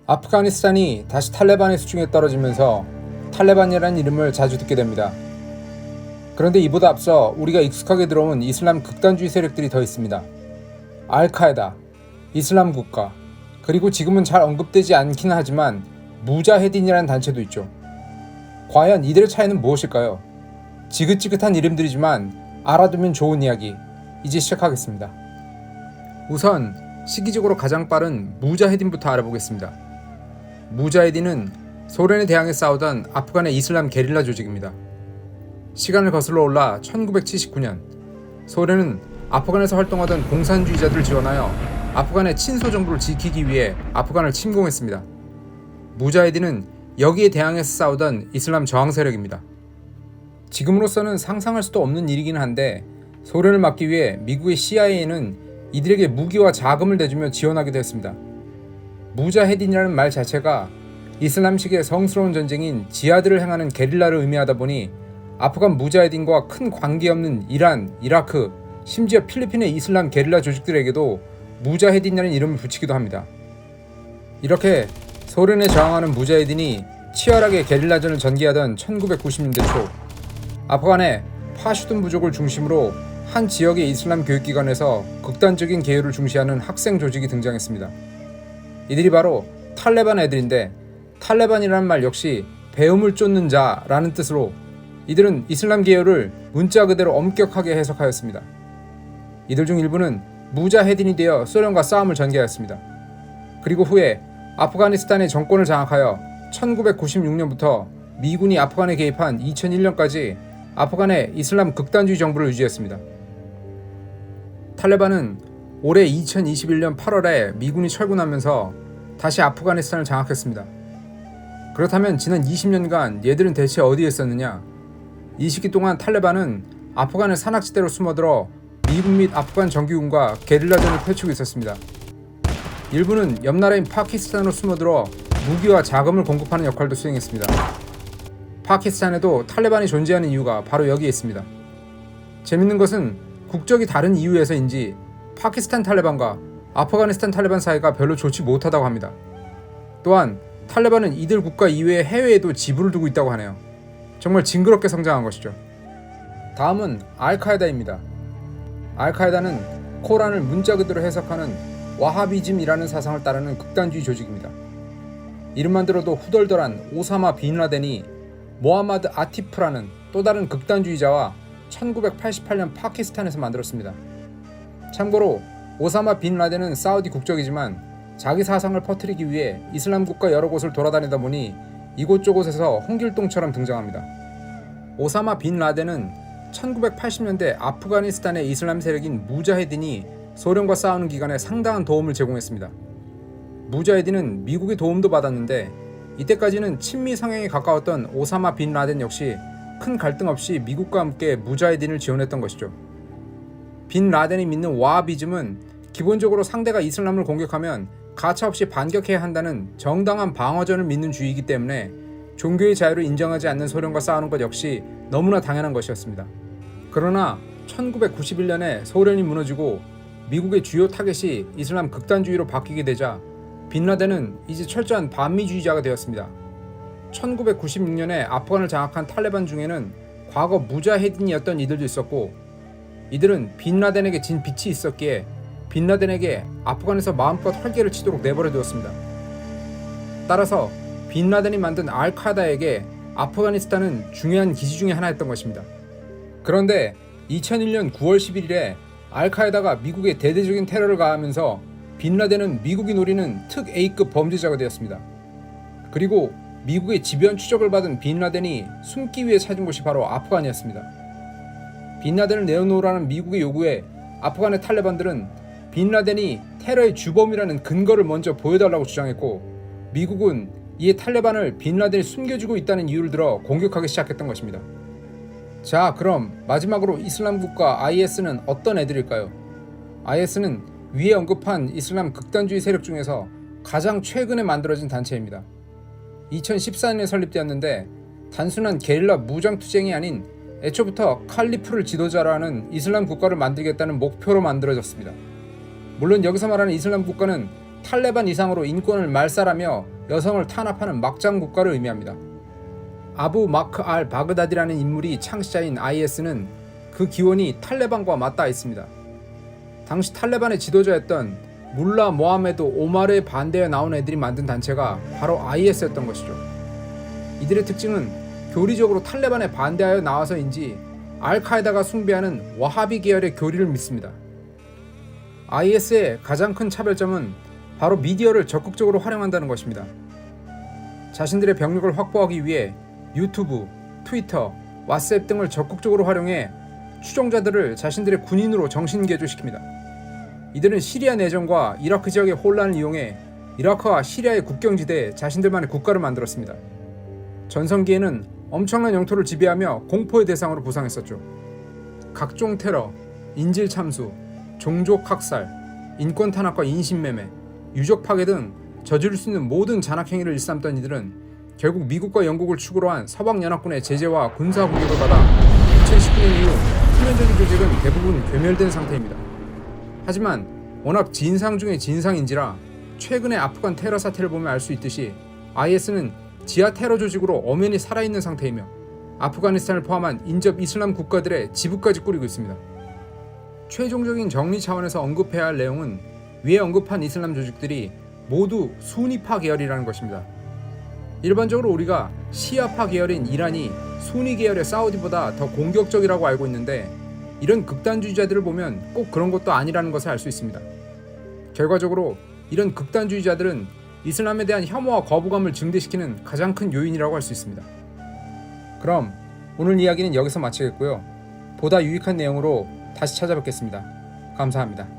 아프가니스탄이 다시 탈레반의 수중에 떨어지면서 탈레반이라는 이름을 자주 듣게 됩니다. 그런데 이보다 앞서 우리가 익숙하게 들어온 이슬람 극단주의 세력들이 더 있습니다. 알카에다, 이슬람 국가, 그리고 지금은 잘 언급되지 않긴 하지만 무자헤딘이라는 단체도 있죠. 과연 이들의 차이는 무엇일까요? 지긋지긋한 이름들이지만 알아두면 좋은 이야기, 이제 시작하겠습니다. 우선 시기적으로 가장 빠른 무자헤딘부터 알아보겠습니다. 무자헤딘은 소련에 대항해 싸우던 아프간의 이슬람 게릴라 조직입니다. 시간을 거슬러 올라 1979년 소련은 아프간에서 활동하던 공산주의자들을 지원하여 아프간의 친소 정부를 지키기 위해 아프간을 침공했습니다. 무자헤딘은 여기에 대항해서 싸우던 이슬람 저항 세력입니다. 지금으로서는 상상할 수도 없는 일이긴 한데 소련을 막기 위해 미국의 CIA는 이들에게 무기와 자금을 내주며 지원하기도 했습니다. 무자헤딘이라는 말 자체가 이슬람식의 성스러운 전쟁인 지하드를 행하는 게릴라를 의미하다 보니 아프간 무자헤딘과 큰 관계없는 이란, 이라크, 심지어 필리핀의 이슬람 게릴라 조직들에게도 무자헤딘이라는 이름을 붙이기도 합니다. 이렇게 소련에 저항하는 무자헤딘이 치열하게 게릴라전을 전개하던 1990년대 초 아프간의 파슈둔 부족을 중심으로 한 지역의 이슬람 교육기관에서 극단적인 계율을 중시하는 학생 조직이 등장했습니다. 이들이 바로 탈레반 애들인데 탈레반이라는 말 역시 배움을 쫓는 자라는 뜻으로 이들은 이슬람 계율을 문자 그대로 엄격하게 해석하였습니다. 이들 중 일부는 무자헤딘이 되어 소련과 싸움을 전개하였습니다. 그리고 후에 아프가니스탄의 정권을 장악하여 1996년부터 미군이 아프간에 개입한 2001년까지 아프간의 이슬람 극단주의 정부를 유지했습니다. 탈레반은 올해 2021년 8월에 미군이 철군하면서 다시 아프가니스탄을 장악했습니다. 그렇다면 지난 20년간 얘들은 대체 어디에 있었느냐? 이 시기 동안 탈레반은 아프간의 산악지대로 숨어들어 미군 및 아프간 정규군과 게릴라전을 펼치고 있었습니다. 일부는 옆 나라인 파키스탄으로 숨어들어 무기와 자금을 공급하는 역할도 수행했습니다. 파키스탄에도 탈레반이 존재하는 이유가 바로 여기에 있습니다. 재밌는 것은 국적이 다른 이유에서인지 파키스탄 탈레반과 아프가니스탄 탈레반 사이가 별로 좋지 못하다고 합니다. 또한 탈레반은 이들 국가 이외의 해외에도 지부를 두고 있다고 하네요. 정말 징그럽게 성장한 것이죠. 다음은 알카에다입니다. 알카에다는 코란을 문자 그대로 해석하는 와하비즘이라는 사상을 따르는 극단주의 조직입니다. 이름만 들어도 후덜덜한 오사마 빈 라덴이 모하마드 아티프라는 또 다른 극단주의자와 1988년 파키스탄에서 만들었습니다. 참고로 오사마 빈 라덴은 사우디 국적이지만 자기 사상을 퍼뜨리기 위해 이슬람 국가 여러 곳을 돌아다니다 보니 이곳저곳에서 홍길동처럼 등장합니다. 오사마 빈 라덴은 1980년대 아프가니스탄의 이슬람 세력인 무자헤딘이 소련과 싸우는 기간에 상당한 도움을 제공했습니다. 무자헤딘은 미국의 도움도 받았는데 이때까지는 친미 성향에 가까웠던 오사마 빈 라덴 역시 큰 갈등 없이 미국과 함께 무자헤딘을 지원했던 것이죠. 빈 라덴이 믿는 와하비즘은 기본적으로 상대가 이슬람을 공격하면 가차없이 반격해야 한다는 정당한 방어전을 믿는 주의이기 때문에 종교의 자유를 인정하지 않는 소련과 싸우는 것 역시 너무나 당연한 것이었습니다. 그러나 1991년에 소련이 무너지고 미국의 주요 타겟이 이슬람 극단주의로 바뀌게 되자 빈 라덴은 이제 철저한 반미주의자가 되었습니다. 1996년에 아프간을 장악한 탈레반 중에는 과거 무자헤딘이었던 이들도 있었고 이들은 빈 라덴에게 진 빛이 있었기에 빈 라덴에게 아프간에서 마음껏 활개를 치도록 내버려 두었습니다. 따라서 빈 라덴이 만든 알카에다에게 아프가니스탄은 중요한 기지 중의 하나였던 것입니다. 그런데 2001년 9월 11일에 알카에다가 미국에 대대적인 테러를 가하면서 빈 라덴은 미국이 노리는 특 A급 범죄자가 되었습니다. 그리고 미국의 지변 추적을 받은 빈 라덴이 숨기 위해 찾은 곳이 바로 아프간이었습니다. 빈 라덴을 내어놓으라는 미국의 요구에 아프간의 탈레반들은 빈 라덴이 테러의 주범이라는 근거를 먼저 보여달라고 주장했고 미국은 이에 탈레반을 빈 라덴이 숨겨주고 있다는 이유를 들어 공격하기 시작했던 것입니다. 자, 그럼 마지막으로 이슬람 국가 IS는 어떤 애들일까요? IS는 위에 언급한 이슬람 극단주의 세력 중에서 가장 최근에 만들어진 단체입니다. 2014년에 설립되었는데 단순한 게릴라 무장투쟁이 아닌 애초부터 칼리프를 지도자로 하는 이슬람 국가를 만들겠다는 목표로 만들어졌습니다. 물론 여기서 말하는 이슬람 국가는 탈레반 이상으로 인권을 말살하며 여성을 탄압하는 막장 국가를 의미합니다. 아부 마크 알 바그다디라는 인물이 창시자인 IS는 그 기원이 탈레반과 맞닿아 있습니다. 당시 탈레반의 지도자였던 물라 모하메드 오마르의 반대에 나온 애들이 만든 단체가 바로 IS였던 것이죠. 이들의 특징은 교리적으로 탈레반에 반대하여 나와서인지 알카에다가 숭배하는 와하비 계열의 교리를 믿습니다. IS의 가장 큰 차별점은 바로 미디어를 적극적으로 활용한다는 것입니다. 자신들의 병력을 확보하기 위해 유튜브, 트위터, 왓츠앱 등을 적극적으로 활용해 추종자들을 자신들의 군인으로 정신개조시킵니다. 이들은 시리아 내전과 이라크 지역의 혼란을 이용해 이라크와 시리아의 국경지대에 자신들만의 국가를 만들었습니다. 전성기에는 엄청난 영토를 지배하며 공포의 대상으로 부상했었죠. 각종 테러, 인질 참수, 종족 학살, 인권 탄압과 인신매매, 유적 파괴 등 저지를 수 있는 모든 잔악 행위를 일삼던 이들은 결국 미국과 영국을 축으로 한 서방연합군의 제재와 군사 공격을 받아 2019년 이후 수면적인 조직은 대부분 괴멸된 상태입니다. 하지만 워낙 진상 중의 진상인지라 최근의 아프간 테러 사태를 보면 알 수 있듯이 IS는 지하 테러 조직으로 엄연히 살아있는 상태이며 아프가니스탄을 포함한 인접 이슬람 국가들의 지부까지 꾸리고 있습니다. 최종적인 정리 차원에서 언급해야 할 내용은 위에 언급한 이슬람 조직들이 모두 수니파 계열이라는 것입니다. 일반적으로 우리가 시아파 계열인 이란이 수니 계열의 사우디보다 더 공격적이라고 알고 있는데 이런 극단주의자들을 보면 꼭 그런 것도 아니라는 것을 알 수 있습니다. 결과적으로 이런 극단주의자들은 이슬람에 대한 혐오와 거부감을 증대시키는 가장 큰 요인이라고 할 수 있습니다. 그럼 오늘 이야기는 여기서 마치겠고요. 보다 유익한 내용으로 다시 찾아뵙겠습니다. 감사합니다.